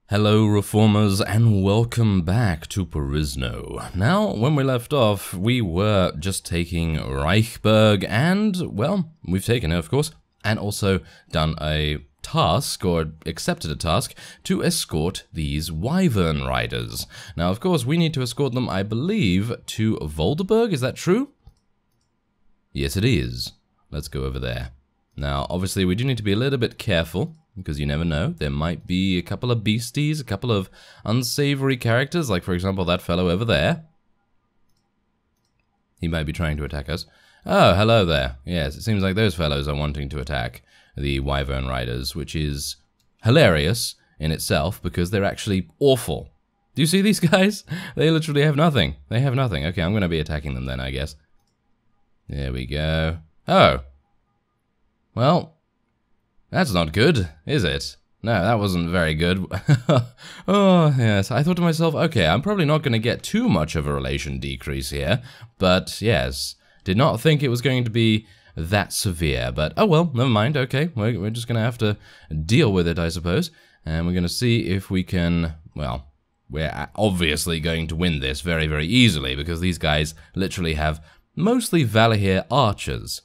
Hello Reformers and welcome back to Perisno. Now, when we left off, we were just taking Reichberg and, well, we've taken it of course, and also done a task, or accepted a task, to escort these wyvern riders. Now, of course, we need to escort them, I believe, to Volderberg, is that true? Yes, it is. Let's go over there. Now, obviously, we do need to be a little bit careful, because you never know, there might be a couple of beasties, a couple of unsavory characters, like for example that fellow over there. He might be trying to attack us. Oh, hello there. Yes, it seems like those fellows are wanting to attack the wyvern riders, which is hilarious in itself, because they're actually awful. Do you see these guys? They literally have nothing. They have nothing. Okay, I'm going to be attacking them then, I guess. There we go. Oh. Well, that's not good, is it? No, that wasn't very good. Oh, yes. I thought to myself, okay, I'm probably not going to get too much of a relation decrease here. But, yes, did not think it was going to be that severe. But, oh well, never mind. Okay, we're just going to have to deal with it, I suppose. And we're going to see if we can, well, we're obviously going to win this very, very easily. Because these guys literally have mostly Valahir archers.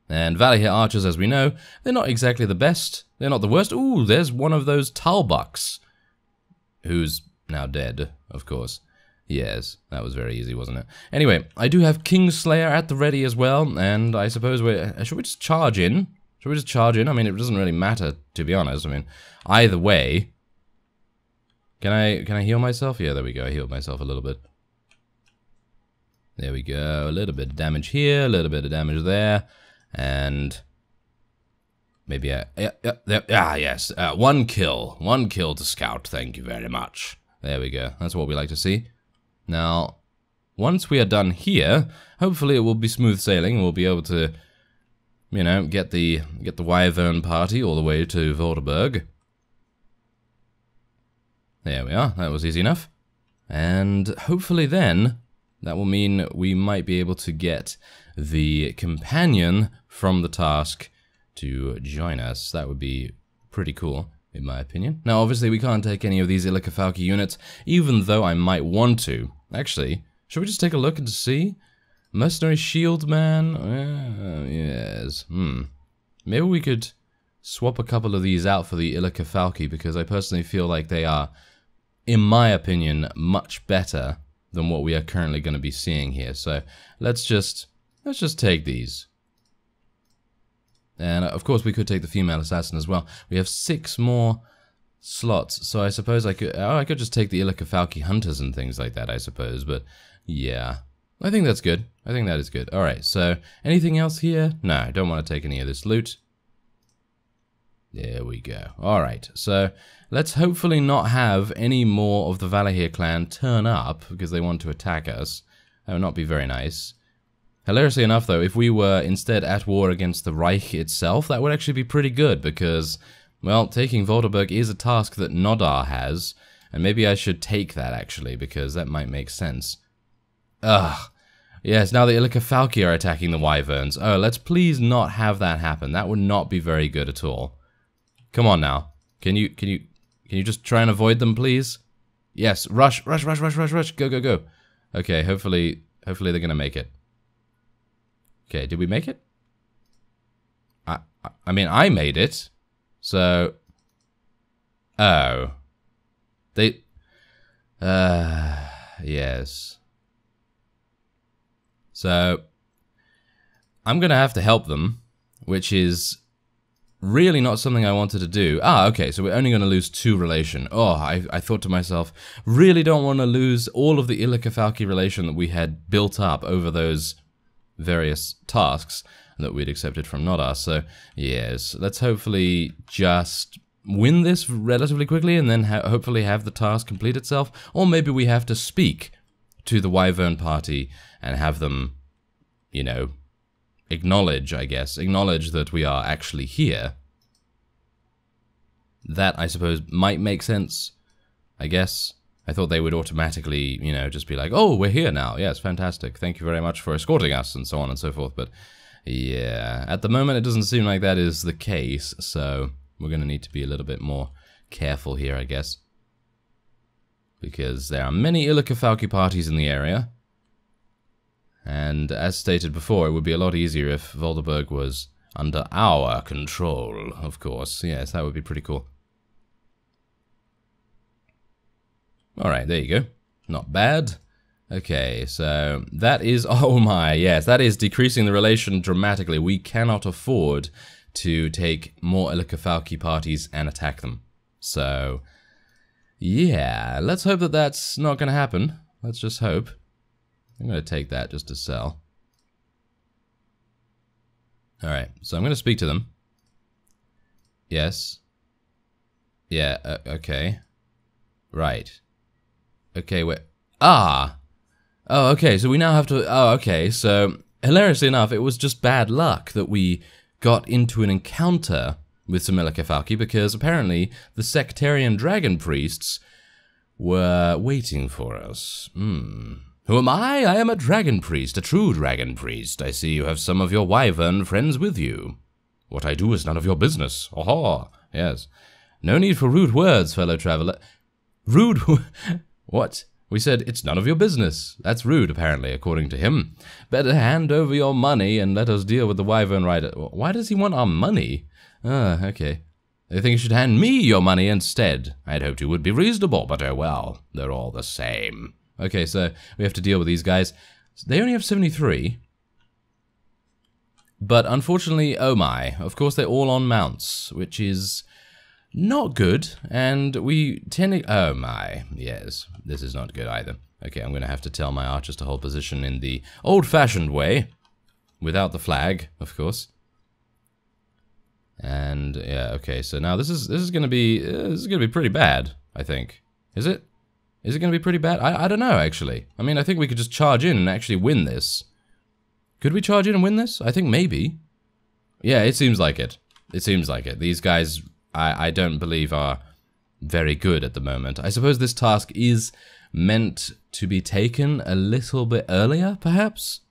And Valahir archers, as we know, they're not exactly the best. They're not the worst. Ooh, there's one of those Talbucks. Who's now dead, of course. Yes, that was very easy, wasn't it? Anyway, I do have Kingslayer at the ready as well, and I suppose should we just charge in? Should we just charge in? I mean, it doesn't really matter, to be honest. I mean, either way. Can I heal myself? Yeah, there we go. I healed myself a little bit. There we go. A little bit of damage here, a little bit of damage there. And maybe yes, one kill to scout, thank you very much. There we go, that's what we like to see. Now, once we are done here, hopefully it will be smooth sailing. We'll be able to, you know, get the wyvern party all the way to Volderberg. There we are, that was easy enough. And hopefully then, that will mean we might be able to get the companion from the task to join us. That would be pretty cool, in my opinion. Now, obviously, we can't take any of these Illicafalki units, even though I might want to. Actually, should we just take a look and see? Mercenary Shield Man? Yes. Maybe we could swap a couple of these out for the Illicafalki, because I personally feel like they are, in my opinion, much better than what we are currently going to be seeing here. So let's just take these. And of course we could take the female assassin as well. We have 6 more slots, so I suppose I could just take the Illicafalki hunters and things like that, I suppose. But yeah, I think that's good. I think that is good. Alright, so anything else here? No, I don't want to take any of this loot. There we go. Alright, so let's hopefully not have any more of the Valahir clan turn up because they want to attack us. That would not be very nice. Hilariously enough, though, if we were instead at war against the Reich itself, that would actually be pretty good because, well, taking Volderberg is a task that Nodar has, and maybe I should take that, actually, because that might make sense. Ugh. Yes, now the Illicafalki are attacking the wyverns. Oh, let's please not have that happen. That would not be very good at all. Come on now. Can you just try and avoid them, please? Yes, rush, rush, rush, rush, rush, rush. Go, go, go. Okay, hopefully they're gonna make it. Okay, did we make it? I mean, I made it. So, oh, they, yes. So, I'm gonna have to help them, which is really not something I wanted to do. Ah, okay, so we're only going to lose 2 relation. Oh, I thought to myself, really don't want to lose all of the Illicafalki relation that we had built up over those various tasks that we'd accepted from Nodar. So, yes, let's hopefully just win this relatively quickly and then hopefully have the task complete itself. Or maybe we have to speak to the wyvern party and have them, you know, acknowledge, I guess, acknowledge that we are actually here. That, I suppose, might make sense, I guess. I thought they would automatically, you know, just be like, oh, we're here now. Yes, fantastic. Thank you very much for escorting us, and so on and so forth. But, yeah, at the moment it doesn't seem like that is the case, so we're going to need to be a little bit more careful here, I guess. Because there are many Illicafalci parties in the area. And as stated before, it would be a lot easier if Volderburg was under our control, of course. Yes, that would be pretty cool. Alright, there you go. Not bad. Okay, so that is... Oh my, yes, that is decreasing the relation dramatically. We cannot afford to take more Illicafalci parties and attack them. So, yeah, let's hope that that's not going to happen. Let's just hope. I'm going to take that just to sell. Alright, so I'm going to speak to them. Yes. Yeah, okay. Right. Okay, wait. Ah! Oh, okay, so we now have to... Oh, okay, so hilariously enough, it was just bad luck that we got into an encounter with some Illicafalci, because apparently the sectarian dragon priests were waiting for us. Who am I? I am a dragon priest, a true dragon priest. I see you have some of your wyvern friends with you. What I do is none of your business. Aha, yes. No need for rude words, fellow traveler. Rude... What? We said, it's none of your business. That's rude, apparently, according to him. Better hand over your money and let us deal with the wyvern rider. Why does he want our money? Ah, okay. I think you should hand me your money instead. I'd hoped you would be reasonable, but oh well. They're all the same. Okay, so we have to deal with these guys. They only have 73. But unfortunately, oh my. Of course, they're all on mounts, which is... not good, and we tend to... Oh my, yes, this is not good either. Okay, I'm going to have to tell my archers to hold position in the old-fashioned way, without the flag, of course. And yeah, okay, so now this is going to be pretty bad, I think. Is it? Is it going to be pretty bad? I don't know, actually. I mean, I think we could just charge in and actually win this. Could we charge in and win this? I think maybe. Yeah, it seems like it. It seems like it. These guys... I don't believe are very good at the moment. I suppose this task is meant to be taken a little bit earlier, perhaps?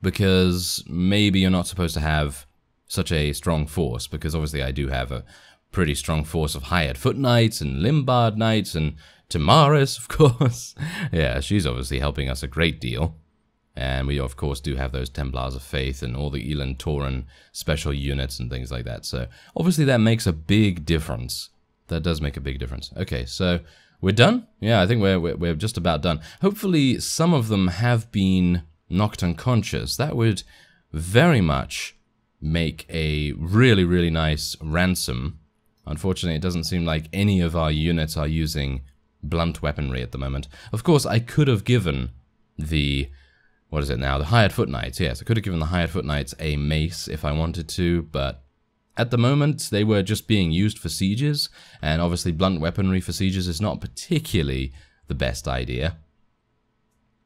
Because maybe you're not supposed to have such a strong force, because obviously I do have a pretty strong force of hired foot knights and limbard knights and Tamaris, of course. Yeah, she's obviously helping us a great deal. And we, of course, do have those Templars of Faith and all the Elan Tauren special units and things like that. So, obviously, that makes a big difference. That does make a big difference. Okay, so, we're done? Yeah, I think we're just about done. Hopefully, some of them have been knocked unconscious. That would very much make a really, really nice ransom. Unfortunately, it doesn't seem like any of our units are using blunt weaponry at the moment. Of course, I could have given the... What is it now? The hired foot knights. Yes, I could have given the hired foot knights a mace if I wanted to, but at the moment they were just being used for sieges, and obviously blunt weaponry for sieges is not particularly the best idea.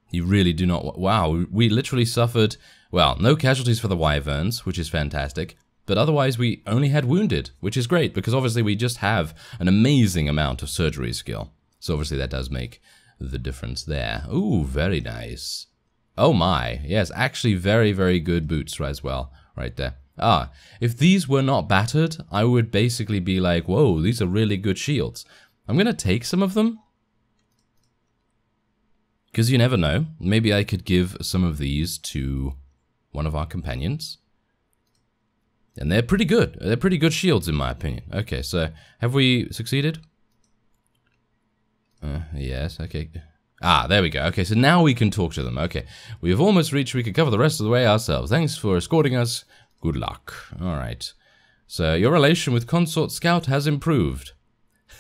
You really do not... Wow, we literally suffered... Well, no casualties for the wyverns, which is fantastic, but otherwise we only had wounded, which is great, because obviously we just have an amazing amount of surgery skill. So obviously that does make the difference there. Ooh, very nice. Oh my, yes, actually very, very good boots as well, right there. Ah, if these were not battered, I would basically be like, whoa, these are really good shields. I'm going to take some of them. Because you never know, maybe I could give some of these to one of our companions. And they're pretty good. They're pretty good shields in my opinion. Okay, so have we succeeded? Yes, okay. Ah, there we go. Okay, so now we can talk to them. Okay, we have almost reached. We can cover the rest of the way ourselves. Thanks for escorting us. Good luck. All right. So your relation with Consort Scout has improved.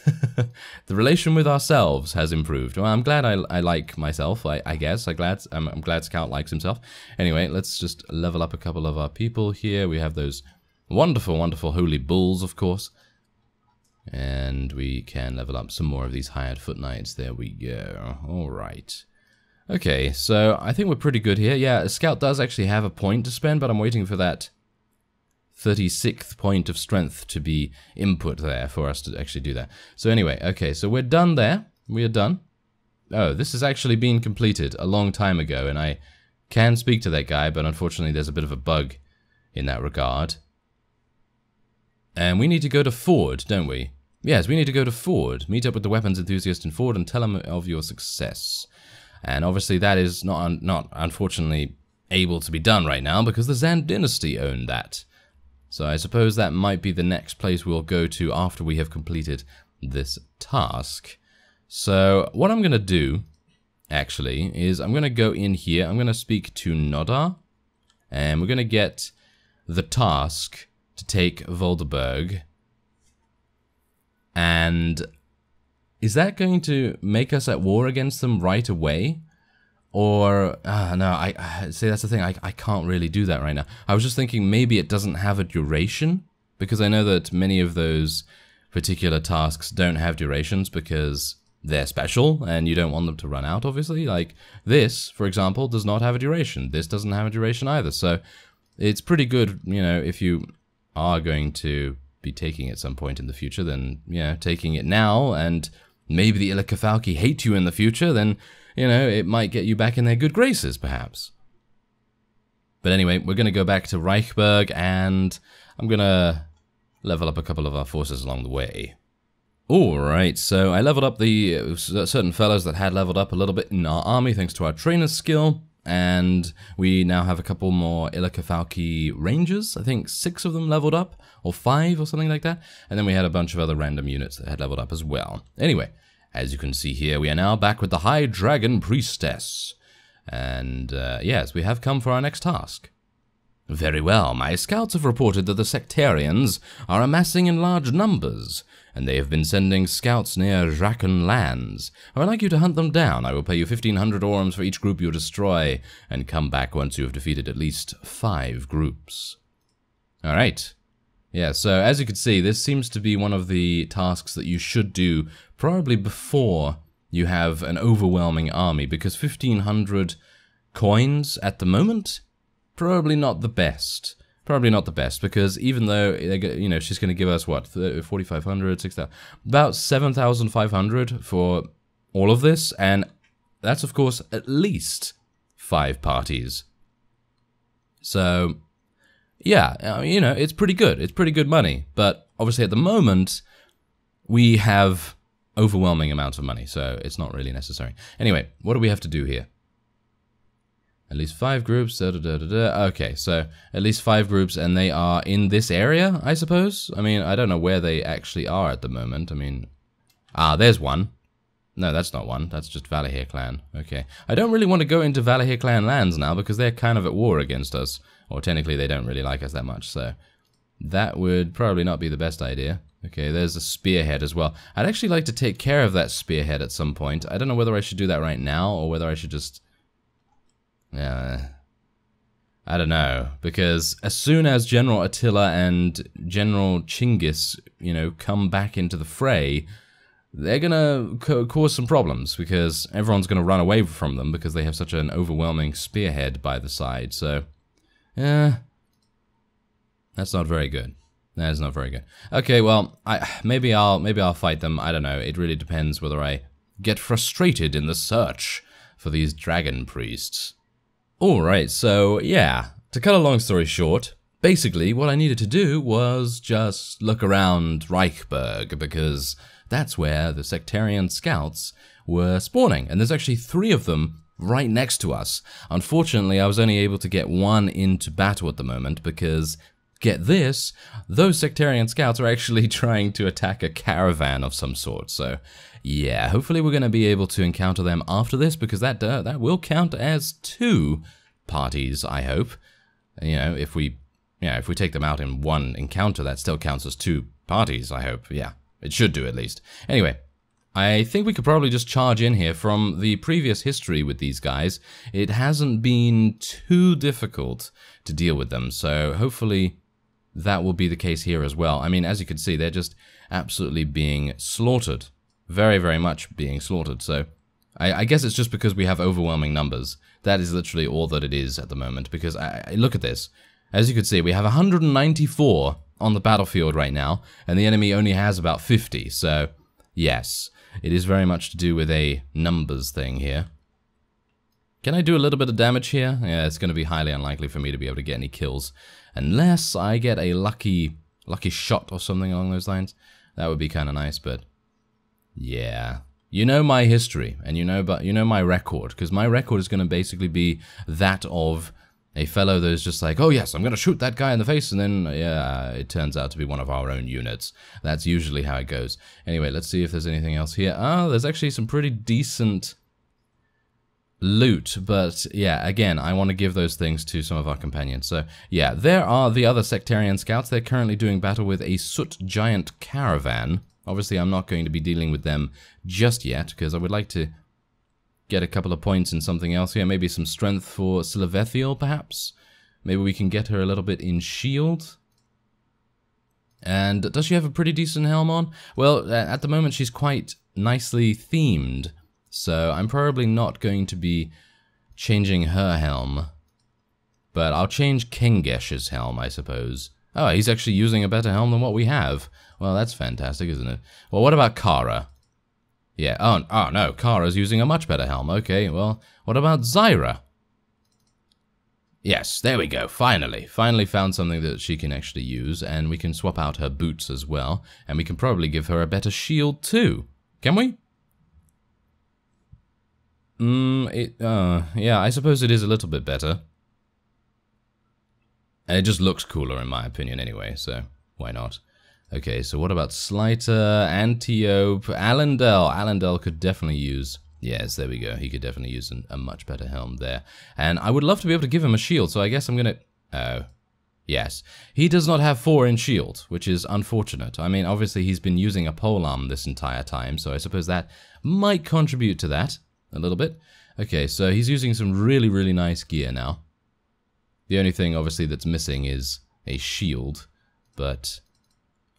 The relation with ourselves has improved. Well, I'm glad I like myself, I guess. I'm glad Scout likes himself. Anyway, let's just level up a couple of our people here. We have those wonderful, wonderful holy bulls, of course. And we can level up some more of these hired foot knights. There we go. Alright. Okay, so I think we're pretty good here. Yeah, Scout does actually have a point to spend, but I'm waiting for that 36th point of strength to be input there for us to actually do that. So anyway, okay, so we're done there. We are done. Oh, this has actually been completed a long time ago, and I can speak to that guy, but unfortunately there's a bit of a bug in that regard. And we need to go to Ford, don't we? Yes, we need to go to Ford. Meet up with the weapons enthusiast in Ford and tell him of your success. And obviously that is not unfortunately able to be done right now because the Zand dynasty owned that. So I suppose that might be the next place we'll go to after we have completed this task. So what I'm going to do, actually, is I'm going to go in here. I'm going to speak to Nodar. And we're going to get the task to take Volderberg. And is that going to make us at war against them right away? Or, no, I see, that's the thing, I can't really do that right now. I was just thinking maybe it doesn't have a duration, because I know that many of those particular tasks don't have durations because they're special, and you don't want them to run out, obviously. Like, this, for example, does not have a duration. This doesn't have a duration either, so it's pretty good, you know, if you are going to be taking it at some point in the future, then, you know, taking it now, and maybe the Illikafalki hate you in the future, then, you know, it might get you back in their good graces, perhaps. But anyway, we're going to go back to Reichberg, and I'm going to level up a couple of our forces along the way. Alright, so I leveled up the certain fellows that had leveled up a little bit in our army thanks to our trainer's skill, and we now have a couple more Illikafalki rangers. I think 6 of them leveled up, or 5 or something like that, and then we had a bunch of other random units that had leveled up as well. Anyway, as you can see here, we are now back with the High Dragon Priestess. And, yes, we have come for our next task. Very well, my scouts have reported that the sectarians are amassing in large numbers, and they have been sending scouts near Draken lands. I would like you to hunt them down. I will pay you 1,500 orms for each group you destroy, and come back once you have defeated at least 5 groups. Alright. Yeah, so as you can see, this seems to be one of the tasks that you should do probably before you have an overwhelming army, because 1,500 coins at the moment, probably not the best. Probably not the best, because even though, you know, she's going to give us, what, 4,500, 6,000, about 7,500 for all of this, and that's, of course, at least 5 parties. So, yeah, you know, it's pretty good. It's pretty good money, but obviously at the moment, we have overwhelming amounts of money, so it's not really necessary. Anyway, what do we have to do here? At least 5 groups, Okay, so at least 5 groups, and they are in this area, I suppose? I mean, I don't know where they actually are at the moment. I mean, there's one. No, that's not one. That's just Valahir clan. Okay. I don't really want to go into Valahir clan lands now, because they're kind of at war against us. Or technically, they don't really like us that much, so that would probably not be the best idea. Okay, there's a spearhead as well. I'd actually like to take care of that spearhead at some point. I don't know whether I should do that right now, or whether I should just... I don't know, because as soon as General Attila and General Chinggis, you know, come back into the fray, they're gonna cause some problems, because everyone's gonna run away from them because they have such an overwhelming spearhead by the side, so... yeah, that's not very good. That is not very good. Okay, well, maybe I'll fight them. I don't know. It really depends whether I get frustrated in the search for these dragon priests. Alright, so yeah, to cut a long story short, basically what I needed to do was just look around Reichberg, because that's where the sectarian scouts were spawning, and there's actually 3 of them right next to us. Unfortunately, I was only able to get 1 into battle at the moment, because, get this, those sectarian scouts are actually trying to attack a caravan of some sort, so... yeah, hopefully we're going to be able to encounter them after this, because that will count as 2 parties, I hope. You know, if we take them out in 1 encounter, that still counts as 2 parties, I hope. Yeah, it should do at least. Anyway, I think we could probably just charge in here. From the previous history with these guys, it hasn't been too difficult to deal with them, so hopefully that will be the case here as well. I mean, as you can see, they're just absolutely being slaughtered. Very, very much being slaughtered, so I guess it's just because we have overwhelming numbers. That is literally all that it is at the moment, because look at this. As you can see, we have 194 on the battlefield right now, and the enemy only has about 50, so yes, it is very much to do with a numbers thing here. Can I do a little bit of damage here? Yeah, it's going to be highly unlikely for me to be able to get any kills, unless I get a lucky lucky shot or something along those lines. That would be kind of nice, but yeah. You know my history, and you know my record, because my record is going to basically be that of a fellow that is just like, oh yes, I'm going to shoot that guy in the face, and then, yeah, it turns out to be one of our own units. That's usually how it goes. Anyway, let's see if there's anything else here. Oh, there's actually some pretty decent loot, but yeah, again, I want to give those things to some of our companions. So, yeah, there are the other sectarian scouts. They're currently doing battle with a soot giant caravan. Obviously, I'm not going to be dealing with them just yet, because I would like to get a couple of points in something else here. Maybe some strength for Slivethiel, perhaps? Maybe we can get her a little bit in shield. And does she have a pretty decent helm on? Well, at the moment, she's quite nicely themed. So I'm probably not going to be changing her helm. But I'll change Kengesh's helm, I suppose. Oh, he's actually using a better helm than what we have. Well, that's fantastic, isn't it? Well, what about Kara? Yeah, oh no, Kara's using a much better helm. Okay, well, what about Zyra? Yes, there we go, finally. Finally found something that she can actually use, and we can swap out her boots as well, and we can probably give her a better shield too. Can we? Yeah, I suppose it is a little bit better. And it just looks cooler in my opinion anyway, so why not? Okay, so what about Slighter, Antiope, Allendale? Allendale could definitely use... Yes, there we go. He could definitely use a much better helm there. And I would love to be able to give him a shield, so I guess I'm gonna... Oh. Yes. He does not have 4 in shield, which is unfortunate. I mean, obviously he's been using a polearm this entire time, so I suppose that might contribute to that a little bit. Okay, so he's using some really, really nice gear now. The only thing, obviously, that's missing is a shield, but...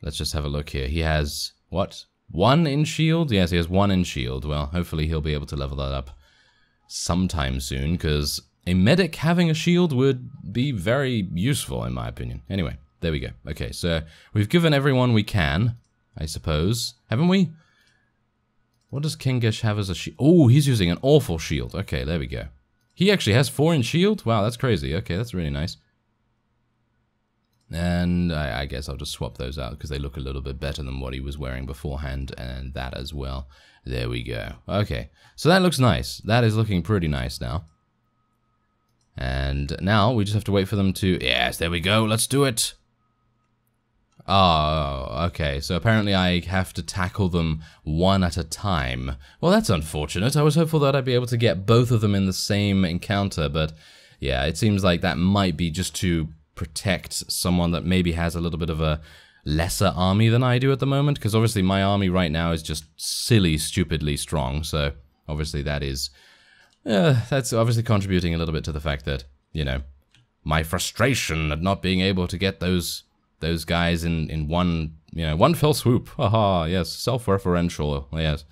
Let's just have a look here. He has, what? 1 in shield? Yes, he has 1 in shield. Well, hopefully he'll be able to level that up sometime soon, because a medic having a shield would be very useful, in my opinion. Anyway, there we go. Okay, so we've given everyone we can, I suppose. Haven't we? What does Kengesh have as a shield? Oh, he's using an awful shield. Okay, there we go. He actually has 4 in shield? Wow, that's crazy. Okay, that's really nice. And I guess I'll just swap those out because they look a little bit better than what he was wearing beforehand, and that as well. There we go. Okay, so that looks nice. That is looking pretty nice now. And now we just have to wait for them to... Yes, there we go. Let's do it. Oh, okay. So apparently I have to tackle them one at a time. Well, that's unfortunate. I was hopeful that I'd be able to get both of them in the same encounter, but yeah, it seems like that might be just to protect someone that maybe has a little bit of a lesser army than I do at the moment, because obviously my army right now is just silly, stupidly strong, so obviously that is, that's obviously contributing a little bit to the fact that, you know, my frustration at not being able to get those guys in one, you know, one fell swoop. Haha, yes, self-referential, yes,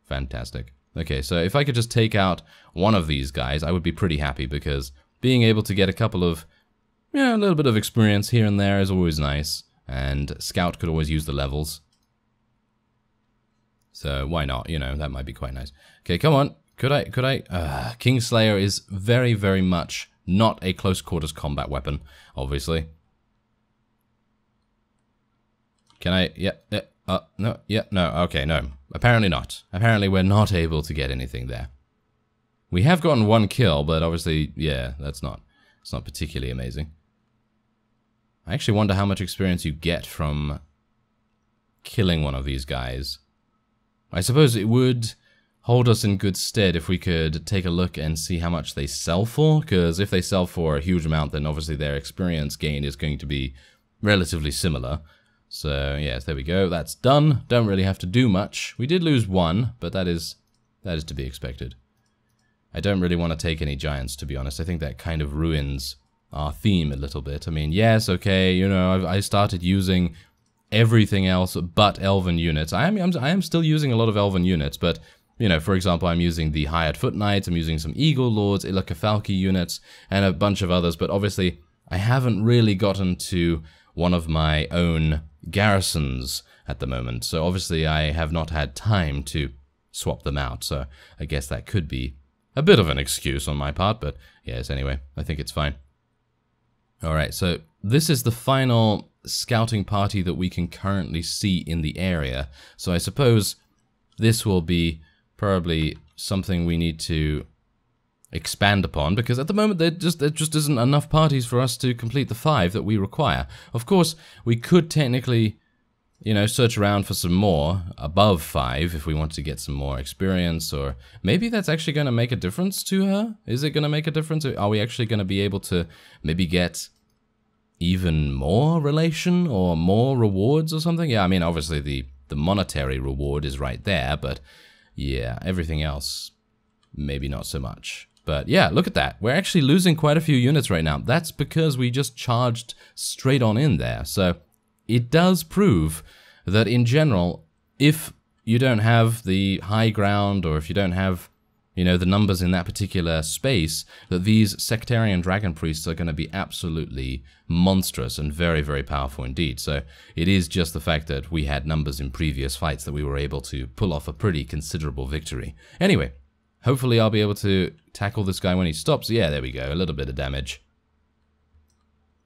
fantastic. Okay, so if I could just take out one of these guys, I would be pretty happy, because being able to get a couple of, yeah, a little bit of experience here and there is always nice, and Scout could always use the levels. So why not, you know, that might be quite nice. Okay, come on, could I, Kingslayer is very, very much not a close quarters combat weapon, obviously. Can I, no, okay, no, apparently not. Apparently we're not able to get anything there. We have gotten 1 kill, but obviously, yeah, it's not particularly amazing. I actually wonder how much experience you get from killing one of these guys. I suppose it would hold us in good stead if we could take a look and see how much they sell for, because if they sell for a huge amount, then obviously their experience gain is going to be relatively similar. So, yes, there we go. That's done. Don't really have to do much. We did lose 1, but that is to be expected. I don't really want to take any giants, to be honest. I think that kind of ruins our theme a little bit. I mean, yes, okay, you know, I started using everything else but elven units. I am still using a lot of elven units, but, you know, for example, I'm using the Hired Foot Knights, I'm using some Eagle Lords, Ilakafalki units, and a bunch of others, but obviously I haven't really gotten to one of my own garrisons at the moment, so obviously I have not had time to swap them out, so I guess that could be a bit of an excuse on my part, but yes, anyway, I think it's fine. Alright, so this is the final scouting party that we can currently see in the area. So I suppose this will be probably something we need to expand upon, because at the moment there just isn't enough parties for us to complete the 5 that we require. Of course, we could technically, you know, search around for some more above 5 if we want to get some more experience, or maybe that's actually going to make a difference to her. Is it going to make a difference? Are we actually going to be able to maybe get even more relation or more rewards or something? Yeah, I mean, obviously the monetary reward is right there, but yeah, everything else, maybe not so much. But yeah, look at that. We're actually losing quite a few units right now. That's because we just charged straight on in there. So it does prove that in general, if you don't have the high ground, or if you don't have, you know, the numbers in that particular space, that these sectarian dragon priests are going to be absolutely monstrous and very, very powerful indeed. So it is just the fact that we had numbers in previous fights that we were able to pull off a pretty considerable victory. Anyway, hopefully I'll be able to tackle this guy when he stops. Yeah, there we go. A little bit of damage.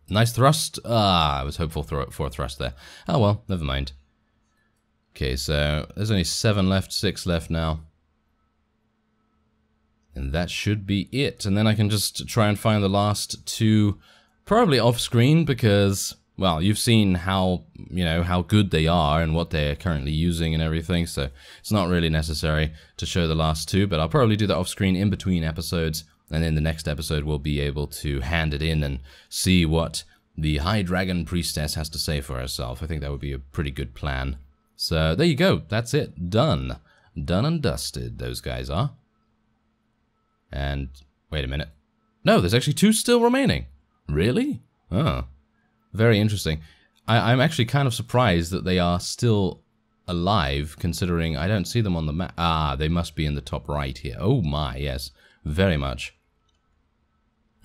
Nice thrust. Ah, I was hopeful for a thrust there. Oh well, never mind. Okay, so there's only 7 left, 6 left now. And that should be it. And then I can just try and find the last 2, probably off screen, because, well, you've seen how, you know, how good they are and what they're currently using and everything, so it's not really necessary to show the last 2, but I'll probably do that off screen in between episodes, and in the next episode we'll be able to hand it in and see what the High Dragon Priestess has to say for herself. I think that would be a pretty good plan. So there you go, that's it, done. Done and dusted, those guys are. And, wait a minute. No, there's actually 2 still remaining. Really? Oh. Very interesting. I'm actually kind of surprised that they are still alive, considering I don't see them on the map. Ah, they must be in the top right here. Oh my, yes. Very much.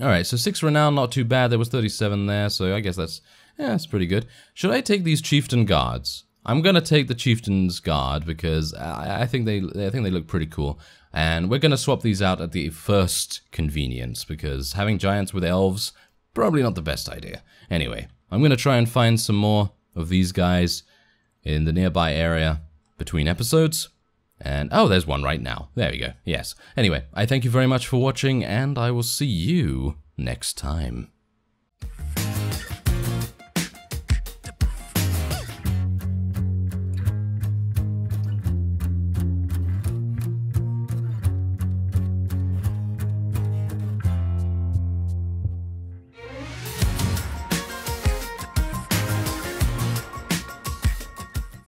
Alright, so 6 renown, not too bad. There was 37 there, so I guess that's pretty good. Should I take these chieftain guards? I'm gonna take the chieftain's guard because I think they look pretty cool. And we're gonna swap these out at the first convenience, because having giants with elves, probably not the best idea. Anyway, I'm going to try and find some more of these guys in the nearby area between episodes. And, oh, there's one right now. There we go. Yes. Anyway, I thank you very much for watching, and I will see you next time.